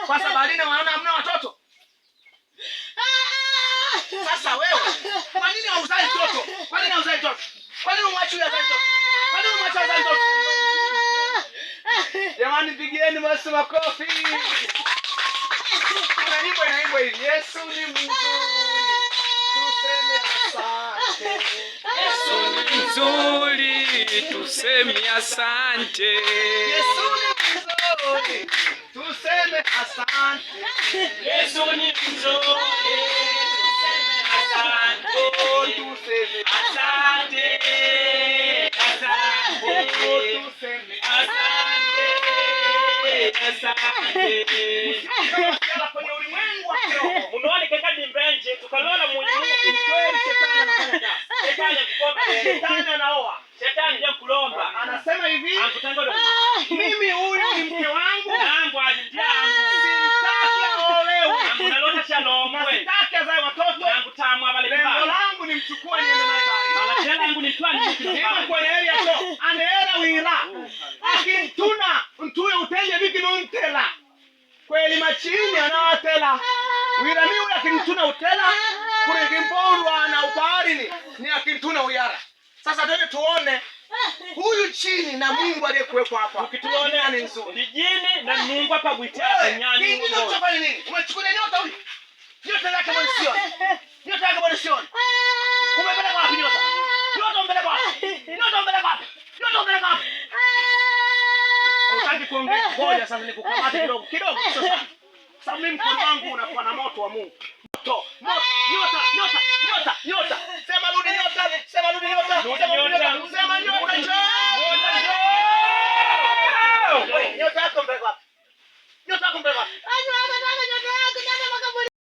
Kwa sababu wanaona hamna watoto. Sasa wewe, kwa nini hauzai mtoto? Kwa nini hauzai mtoto? Kwa nini umwachi huyu azae mtoto? Kwa nini umwachi azae mtoto? Jamani, pigieni basi makofi. Kuna nyimbo inaimba hivi, Yesu ni mzuri. Tuseme asante. Yesu ni mzuri, tuseme asante. Yesu ni mzuri, tuseme asante. Yesu ni mzuri, tuseme asante. Oh, tuseme Asante, asante, tuseme asante, asante. kwenye ulimwengu wa kiroho. Munaone kaka ni mbenje tukalola mulimu. Kweli shetani anafanya kazi. Shetani kukomba, Shetani anaoa. shetani ndiye kulomba. Anasema hivi, Ankutangodo. mimi huyu ni mke wangu. Nangu ajindia angu. Simtaki aolewe. Angu nalota shalomwe. Sitaki azae watoto. Nangu tamwa bale Lengo kwa. langu ni mchukue niende naye bali. Mala tena yangu ni twani Hivi mkino. kwenye heri yato. Aneera wira. Akintuna ntuye utenge biki nuntela. Kweli machini anawatela. Wira mi huyu akintuna utela. Kule kimpondwa na upaharini ni akintuna uyara. Sasa twende tuone huyu chini na Mungu aliyekuwepo hapa. Ukituone ni nzuri. Dijini na Mungu hapa bwitia nyani Nini Mungu. unachofanya nini? Umechukulia nyota huyu? Nyota yake bwana sioni. Nyota yake bwana sioni. Umepeleka wapi nyota? Nyota umpeleka wapi? Nyota umpeleka wapi? Nyota umpeleka wapi? Unataka kuongea ngoja sasa nikukamate kidogo kidogo sio sana. Sasa mimi mkono wangu unakuwa na moto wa Mungu. Moto. Moto. Nyota, nyota, nyota, nyota. Sema rudi nyota, sema rudi nyota. Sema rudi nyota. Sema nyota njoo. Nyota njoo. Nyota yako mpeleka wapi?